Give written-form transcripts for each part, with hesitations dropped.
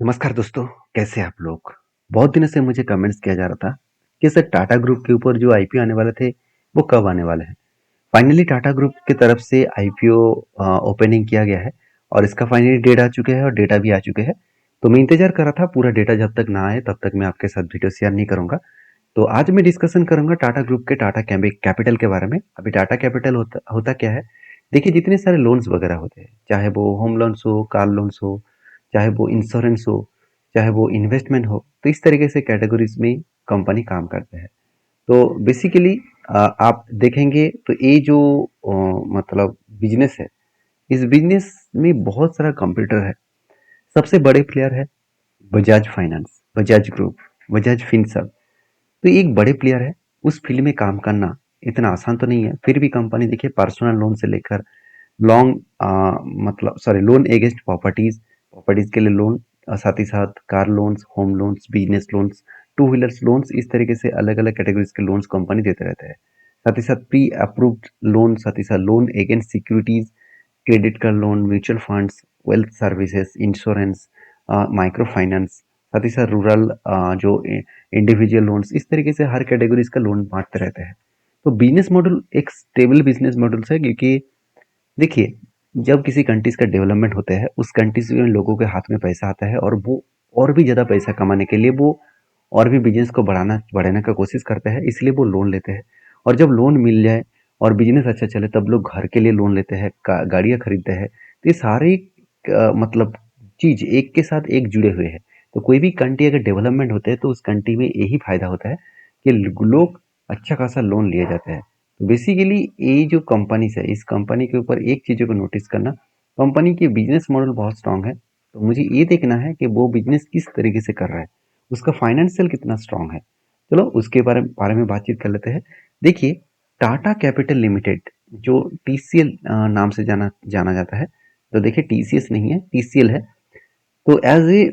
नमस्कार दोस्तों, कैसे हैं आप लोग? बहुत दिनों से मुझे कमेंट्स किया जा रहा था कि सर टाटा ग्रुप के ऊपर जो आईपीओ आने वाले थे, वो कब आने वाले हैं? फाइनली टाटा ग्रुप की तरफ से आईपीओ ओपनिंग किया गया है और इसका फाइनली डेट आ चुके हैं और डेटा भी आ चुके हैं। तो मैं इंतजार कर रहा था पूरा डेटा जब तक ना आए तब तक मैं आपके साथ वीडियो शेयर नहीं करूंगा। तो आज मैं डिस्कशन करूंगा टाटा ग्रुप के टाटा कैपिटल के बारे में। अभी टाटा कैपिटल होता क्या है? देखिए जितने सारे लोन्स वगैरह होते हैं, चाहे वो होम लोन्स हो, कार लोन्स हो, चाहे वो इंश्योरेंस हो, चाहे वो इन्वेस्टमेंट हो, तो इस तरीके से कैटेगरीज में कंपनी काम करते हैं। तो बेसिकली आप देखेंगे तो ये जो मतलब बिजनेस है, इस बिजनेस में बहुत सारा कंप्यूटर है। सबसे बड़े प्लेयर है Bajaj finance, Bajaj group, Bajaj Finserv. तो ये एक बड़े प्लेयर है। उस फील्ड में काम करना इतना आसान तो नहीं है। फिर भी कंपनी देखिए पर्सनल लोन से लेकर लॉन्ग मतलब sorry loan against properties, properties के लिए लोन, साथ ही साथ car loans, home loans, business loans, two wheelers loans, इस तरीके से अलग अलग कैटेगरीज के लोन्स कंपनी देते रहते हैं। साथ ही साथ प्री अप्रूव्ड लोन, साथ ही साथ loan against securities, credit card loan, mutual funds, wealth services, insurance, micro finance, साथ ही साथ रूरल जो इंडिविजुअल लोन्स, इस तरीके से हर कैटेगरीज का लोन बांटते रहते हैं। तो बिजनेस मॉडल एक स्टेबल बिजनेस मॉडल है, क्योंकि देखिए जब किसी कंट्रीज का डेवलपमेंट होता है, उस कंट्रीज में लोगों के हाथ में पैसा आता है और वो और भी ज़्यादा पैसा कमाने के लिए वो और भी बिजनेस को बढ़ाने का कोशिश करते हैं, इसलिए वो लोन लेते हैं। और जब लोन मिल जाए और बिजनेस अच्छा चले तब लोग घर के लिए लोन लेते हैं, गाड़ियाँ खरीदते हैं। तो ये सारे मतलब चीज एक के साथ एक जुड़े हुए हैं। तो कोई भी कंट्री अगर डेवलपमेंट होते हैं तो उस कंट्री में यही फायदा होता है कि लोग अच्छा खासा लोन लिए जाते हैं। तो बेसिकली ये जो कंपनी है, इस कंपनी के ऊपर एक चीज़ों को नोटिस करना, कंपनी की बिजनेस मॉडल बहुत स्ट्रांग है। तो मुझे ये देखना है कि वो बिजनेस किस तरीके से कर रहा है, उसका फाइनेंशियल कितना स्ट्रांग है। चलो उसके बारे में बातचीत कर लेते हैं। देखिए टाटा कैपिटल लिमिटेड, जो टीसीएल नाम से जाना जाना जाता है। तो देखिए टीसीएस नहीं है, टीसीएल है। तो as a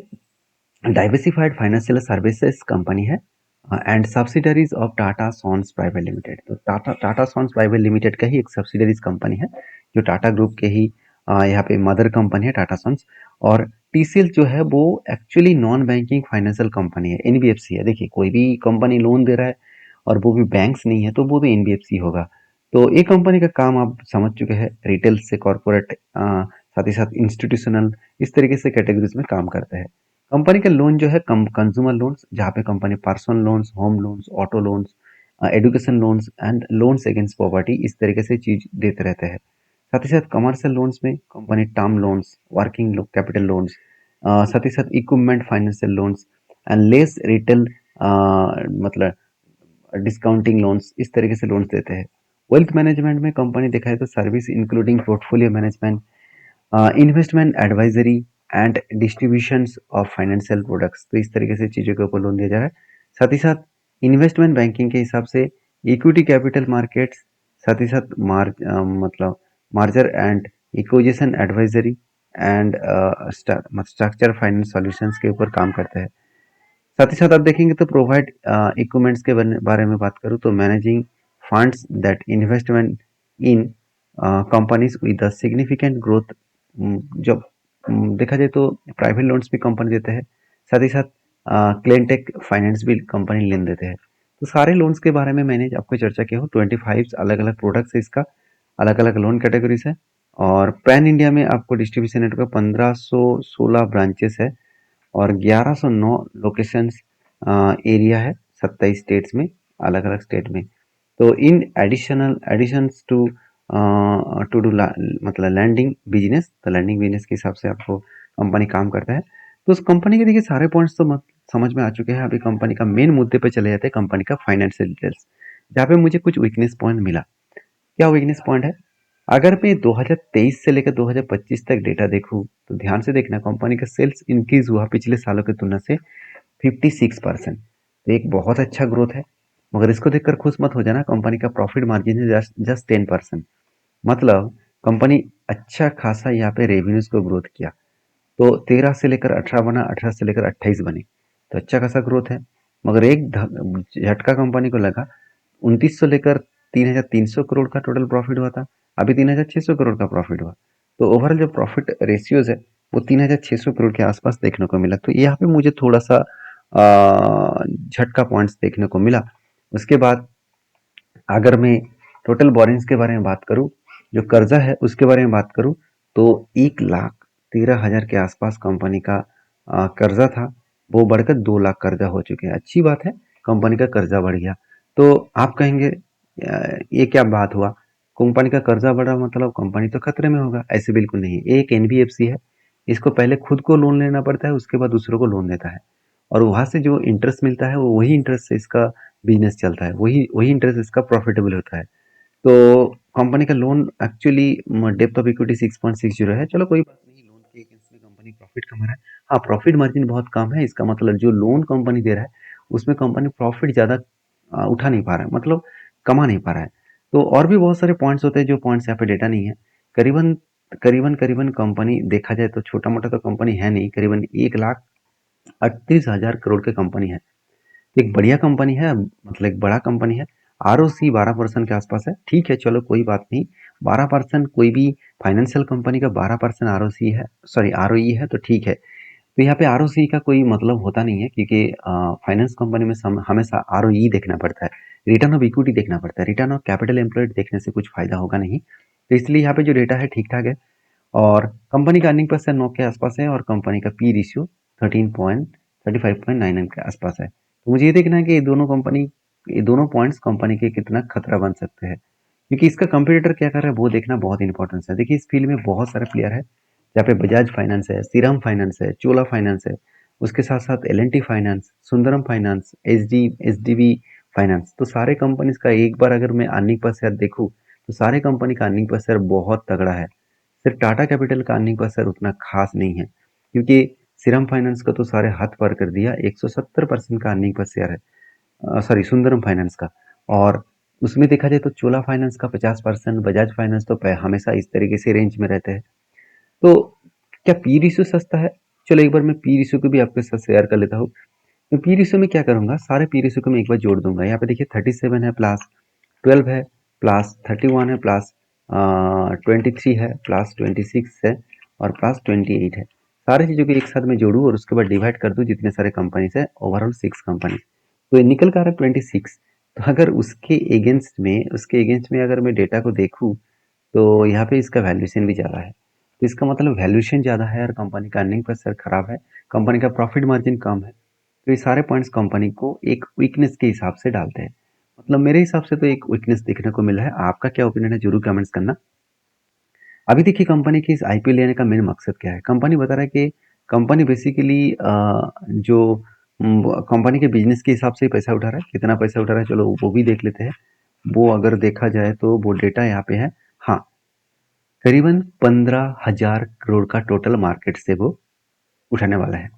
diversified financial services company है and subsidiaries of Tata sons private limited. तो Tata Tata sons private limited का ही एक सब्सिडरीज कंपनी है, जो टाटा ग्रुप के ही यहाँ पे मदर कंपनी है टाटा सॉन्स। और टीसीएल जो है वो actually non banking financial company है, एनबीएफसी है। देखिए कोई भी कंपनी लोन दे रहा है और वो भी बैंक्स नहीं है तो वो भी एनबीएफसी होगा। तो ये कंपनी का काम आप समझ चुके हैं, रिटेल से कॉर्पोरेट, साथ ही साथ इंस्टीट्यूशनल, इस तरीके से कैटेगरीज में काम करते हैं। कंपनी के लोन जो है कंज्यूमर लोन्स, जहाँ पे company personal loans, home loans, auto loans, education loans and loans against property, इस तरीके से चीज देते रहते हैं। साथ ही साथ कमर्शियल लोन्स में company term loans, working capital loans, साथ ही साथ equipment financial loans and less retail मतलब डिस्काउंटिंग लोन्स, इस तरीके से लोन्स देते हैं। वेल्थ मैनेजमेंट में कंपनी देखा है तो service including portfolio management, investment advisory and distributions of financial products, तो इस तरीके से चीज़ों के ऊपर लोन दिया जा रहा है। साथ ही साथ इन्वेस्टमेंट बैंकिंग के हिसाब से इक्विटी कैपिटल मार्केट्स, साथ ही साथ मतलब merger and acquisition advisory and structure finance solutions के ऊपर काम करते हैं। साथ ही साथ आप देखेंगे तो प्रोवाइड इक्विपमेंट्स के बारे में बात करूँ तो managing funds that investment in companies with significant growth. जब देखा जाए तो प्राइवेट लोन्स भी कंपनी देते हैं, साथ ही साथ क्लेनटेक फाइनेंस भी कंपनी लेन देते हैं। तो सारे लोन्स के बारे में मैंने आपको चर्चा किया हूँ। 25 अलग अलग प्रोडक्ट्स है इसका, अलग अलग लोन कैटेगरीज है। और पैन इंडिया में आपको डिस्ट्रीब्यूशन नेटवर्क 1516 ब्रांचेस है और 1109 लोकेशंस एरिया है 27 स्टेट्स में, अलग अलग स्टेट में। तो इन एडिशंस टू टू डू मतलब लैंडिंग बिजनेस, तो लैंडिंग बिजनेस के हिसाब से आपको कंपनी काम करता है। तो उस कंपनी के देखिए सारे पॉइंट्स तो समझ में आ चुके हैं। अभी कंपनी का मेन मुद्दे पे चले जाते हैं, कंपनी का फाइनेंशियल डिटेल्स, जहाँ पे मुझे कुछ वीकनेस पॉइंट मिला। क्या वीकनेस पॉइंट है? अगर मैं 2023 से लेकर 2025 तक डेटा देखूं तो ध्यान से देखना, कंपनी का सेल्स इंक्रीज हुआ पिछले सालों की तुलना से 56%। तो एक बहुत अच्छा ग्रोथ है। मगर इसको देखकर खुश मत हो जाना, कंपनी का प्रॉफिट मार्जिन है जस्ट जस्ट 10%। मतलब कंपनी अच्छा खासा यहाँ पे रेवेन्यूज को ग्रोथ किया। तो 13 से लेकर 18 बना, 18 से लेकर 28 बने, तो अच्छा खासा ग्रोथ है। मगर एक झटका कंपनी को लगा, 2900 लेकर 3300 करोड़ का टोटल प्रॉफिट हुआ था, अभी 3600 करोड़ का प्रॉफिट हुआ। तो ओवरऑल जो प्रॉफिट रेशियोज है वो 3600 करोड़ के आसपास देखने को मिला। तो यहाँ पे मुझे थोड़ा सा झटका पॉइंट्स देखने को मिला। उसके बाद अगर मैं टोटल बोरिंग्स के बारे में बात करूं, जो कर्जा है उसके बारे में बात करूं, तो 1,13,000 के आसपास कंपनी का कर्जा था, वो बढ़कर 2 लाख कर्जा हो चुके हैं। अच्छी बात है, कंपनी का कर्जा बढ़ गया। तो आप कहेंगे ये क्या बात हुआ, कंपनी का कर्जा बढ़ा मतलब कंपनी तो खतरे में होगा। ऐसे बिल्कुल नहीं, एक एनबीएफसी है, इसको पहले खुद को लोन लेना पड़ता है, उसके बाद दूसरों को लोन देता है, और वहां से जो इंटरेस्ट मिलता है वो वही इंटरेस्ट से इसका बिजनेस चलता है, वही वही इंटरेस्ट इसका प्रॉफिटेबल होता है। तो कंपनी का loan actually depth of equity 6.60 है। चलो कोई बात नहीं, लोन के अगेंस्ट में कंपनी प्रॉफिट कमा रहा है। हाँ, प्रॉफिट मार्जिन बहुत कम है, इसका मतलब जो लोन कंपनी दे रहा है उसमें कंपनी प्रॉफिट ज़्यादा उठा नहीं पा रहा है, मतलब कमा नहीं पा रहा है। तो और भी बहुत सारे पॉइंट्स होते हैं जो पॉइंट्स यहाँ पे डेटा नहीं है। करीबन करीबन करीबन कंपनी देखा जाए तो छोटा मोटा तो कंपनी है नहीं, करीबन 1,38,000 करोड़ की कंपनी है। एक बढ़िया कंपनी है, मतलब एक बड़ा कंपनी है। आरओसी 12% के आसपास है, ठीक है, चलो कोई बात नहीं। 12% कोई भी फाइनेंशियल कंपनी का 12% आरओसी है, सॉरी आरओई है, तो ठीक है। तो यहाँ पे आरओसी का कोई मतलब होता नहीं है, क्योंकि फाइनेंस कंपनी में हमेशा आरओई देखना पड़ता है, रिटर्न ऑफ इक्विटी देखना पड़ता है। रिटर्न ऑफ कैपिटल एम्प्लॉयड देखने से कुछ फायदा होगा नहीं। तो इसलिए यहाँ पे जो डेटा है ठीक ठाक है। और कंपनी का अर्निंग पर शेयर 9 के आसपास है, और कंपनी का पी रेशियो 35.99 के आसपास है। तो मुझे ये देखना है कि ये दोनों पॉइंट्स कंपनी के कितना खतरा बन सकते हैं, क्योंकि इसका कंपटीटर क्या कर रहा है वो देखना बहुत इंपॉर्टेंट है। देखिए, इस फील्ड में बहुत सारे प्लेयर है, जहाँ पे बजाज फाइनेंस है, श्रीराम फाइनेंस है, चोला फाइनेंस है, उसके साथ साथ L finance, Sundaram finance, H D B finance. तो सारे कंपनीज का एक बार अगर मैं अर्निंग पर शेयर देखूँ, तो सारे कंपनी का अर्निंग पर शेयर बहुत तगड़ा है। सिर्फ टाटा कैपिटल का अर्निंग पर शेयर उतना खास नहीं है, क्योंकि श्रीराम फाइनेंस का तो सारे हाथ पार कर दिया, 170% का अर्निंग पर शेयर है, सॉरी सुंदरम फाइनेंस का। और उसमें देखा जाए तो चोला फाइनेंस का 50%, बजाज फाइनेंस तो हमेशा इस तरीके से रेंज में रहते हैं। तो क्या पी रेशियो सस्ता है? चलो एक बार मैं पी रेशियो को भी आपके साथ शेयर कर लेता हूँ। तो पी रेशियो में क्या करूंगा, सारे पी रेशियो को मैं एक बार जोड़ दूंगा। यहाँ पे देखिए 37 है, प्लस 12 है, प्लस 31 है, प्लस 23 है, प्लस 26 है, और प्लस 28 है। सारी चीज़ों को एक साथ में जोड़ूँ और उसके बाद डिवाइड कर दूँ जितने सारे कंपनीज है, ओवरऑल 6 कंपनी, तो ये निकल कर आ रहा है 26। तो अगर उसके अगेंस्ट में अगर मैं डेटा को देखूँ, तो यहाँ पे इसका वैल्यूएशन भी ज़्यादा है। तो इसका मतलब वैल्यूएशन ज़्यादा है और कंपनी का अर्निंग पर शेयर खराब है, कंपनी का प्रॉफिट मार्जिन कम है। तो ये सारे पॉइंट्स कंपनी को एक वीकनेस के हिसाब से डालते हैं। मतलब मेरे हिसाब से तो एक वीकनेस देखने को मिला है। आपका क्या ओपिनियन है, जरूर कमेंट्स करना। अभी देखिए, कंपनी की इस आईपीओ लेने का मेन मकसद क्या है। कंपनी बता रहा है कि कंपनी बेसिकली जो कंपनी के बिजनेस के हिसाब से पैसा उठा रहा है। कितना पैसा उठा रहा है, चलो वो भी देख लेते हैं। वो अगर देखा जाए तो वो डेटा यहाँ पे है। हाँ, करीबन 15,000 करोड़ का टोटल मार्केट से वो उठाने वाला है।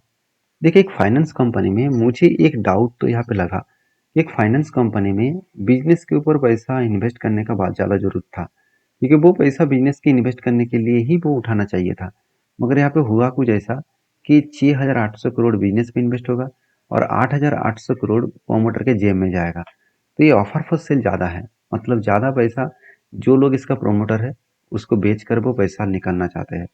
देखिए, एक फाइनेंस कंपनी में मुझे एक डाउट तो यहाँ पे लगा। एक फाइनेंस कंपनी में बिजनेस के ऊपर पैसा इन्वेस्ट करने का बहुत ज़्यादा जरूरत था, क्योंकि वो पैसा बिजनेस के इन्वेस्ट करने के लिए ही वो उठाना चाहिए था। मगर यहाँ पे हुआ कुछ ऐसा कि 6,800 करोड़ बिजनेस में इन्वेस्ट होगा और 8,800 करोड़ प्रोमोटर के जेब में जाएगा। तो ये ऑफर फॉर सेल ज़्यादा है, मतलब ज़्यादा पैसा जो लोग इसका प्रोमोटर है उसको बेच कर वो पैसा निकालना चाहते हैं।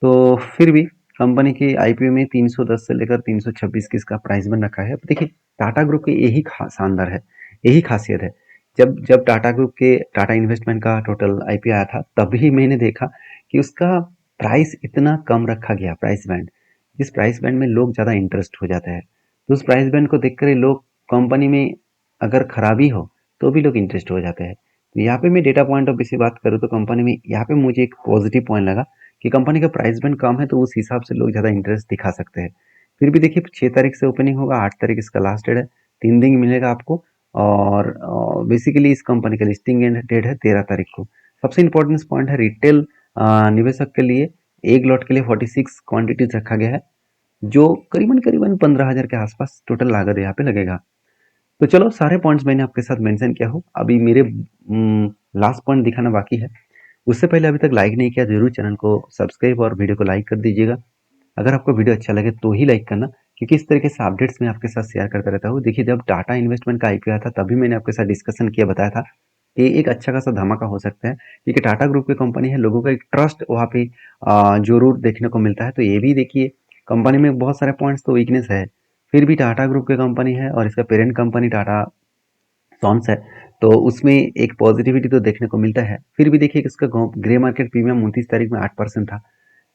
तो फिर भी कंपनी की आईपीओ में 310 से लेकर 326 की इसका प्राइस बन रखा है। अब देखिए, टाटा ग्रुप की यही शानदार है, यही खासियत है। जब जब टाटा ग्रुप के टाटा इन्वेस्टमेंट का टोटल आईपीओ आया था, तभी मैंने देखा कि उसका प्राइस इतना कम रखा गया, प्राइस बैंड, जिस प्राइस बैंड में लोग ज़्यादा इंटरेस्ट हो जाते हैं। तो उस प्राइस बैंड को देखकर ही लोग, कंपनी में अगर खराबी हो तो भी लोग इंटरेस्ट हो जाते हैं। तो यहाँ पे मैं डेटा पॉइंट ऑफ व्यू से बात करूँ तो कंपनी में यहाँ पे मुझे एक पॉजिटिव पॉइंट लगा कि कंपनी का प्राइस बैंड कम है, तो उस हिसाब से लोग ज़्यादा इंटरेस्ट दिखा सकते हैं। फिर भी देखिए, 6 तारीख से ओपनिंग होगा, 8 तारीख इसका लास्ट डेट है, 3 दिन मिलेगा आपको। और बेसिकली इस कंपनी का लिस्टिंग डेट है 13 तारीख को। सबसे इंपॉर्टेंट पॉइंट है, रिटेल निवेशक के लिए एक लॉट के लिए 46 क्वांटिटीज रखा गया है, जो करीबन करीबन 15,000 के आसपास टोटल लागत यहाँ पे लगेगा। तो चलो, सारे पॉइंट्स मैंने आपके साथ मेंशन किया हो। अभी मेरे लास्ट पॉइंट दिखाना बाकी है। उससे पहले अभी तक लाइक नहीं किया, जरूर चैनल को सब्सक्राइब और वीडियो को लाइक कर दीजिएगा। अगर आपको वीडियो अच्छा लगे तो ही लाइक करना, क्योंकि इस तरीके से अपडेट्स मैं आपके साथ शेयर करता रहता हूँ। देखिए, जब टाटा इन्वेस्टमेंट का आईपीओ आया था तभी मैंने आपके साथ डिस्कशन किया, बताया था ये एक अच्छा खासा धमाका हो सकता है, क्योंकि टाटा ग्रुप की कंपनी है, लोगों का एक ट्रस्ट वहाँ पे जरूर देखने को मिलता है। तो ये भी देखिए, कंपनी में बहुत सारे पॉइंट्स तो वीकनेस है, फिर भी टाटा ग्रुप की कंपनी है और इसका पेरेंट कंपनी टाटा सॉन्स है, तो उसमें एक पॉजिटिविटी तो देखने को मिलता है। फिर भी देखिए कि इसका ग्रे मार्केट प्रीमियम 29 तारीख में 8% था,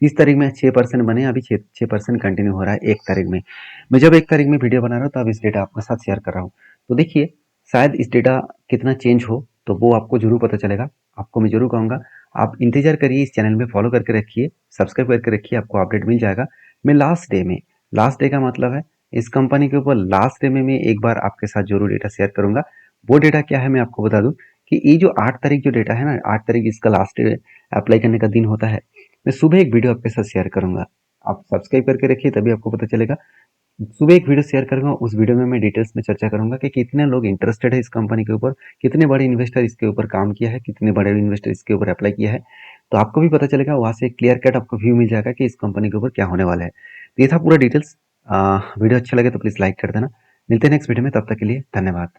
30 तारीख में 6% बने, अभी 6% कंटिन्यू हो रहा है 1 तारीख में। मैं जब 1 तारीख में वीडियो बना रहा हूँ तो अब इस डेटा आपके साथ शेयर कर रहा हूँ। तो देखिए, शायद इस डेटा कितना चेंज हो तो वो आपको जरूर पता चलेगा। आपको मैं जरूर कहूँगा, आप इंतजार करिए, इस चैनल में फॉलो करके रखिए, सब्सक्राइब करके रखिए, आपको अपडेट मिल जाएगा। मैं लास्ट डे का मतलब है इस कंपनी के ऊपर लास्ट डे में मैं एक बार आपके साथ जरूर डेटा शेयर करूंगा। वो डेटा क्या है मैं आपको बता दूं कि ये जो 8 तारीख जो डेटा है ना, 8 तारीख इसका लास्ट अप्लाई करने का दिन होता है। मैं सुबह एक वीडियो आपके साथ शेयर करूंगा, आप सब्सक्राइब करके रखिए, तभी आपको पता चलेगा। सुबह एक वीडियो शेयर करूंगा, उस वीडियो में मैं डिटेल्स में चर्चा करूंगा कि कितने लोग इंटरेस्टेड है इस कंपनी के ऊपर, कितने बड़े इन्वेस्टर इसके ऊपर काम किया है, कितने बड़े इन्वेस्टर इसके ऊपर अप्लाई किया है। तो आपको भी पता चलेगा, वहां से क्लियर कट आपको व्यू मिल जाएगा कि इस कंपनी के ऊपर क्या होने वाला है। तो ये था पूरा डिटेल्स। वीडियो अच्छा लगे तो प्लीज लाइक कर देना। मिलते हैं नेक्स्ट वीडियो में, तब तक के लिए धन्यवाद।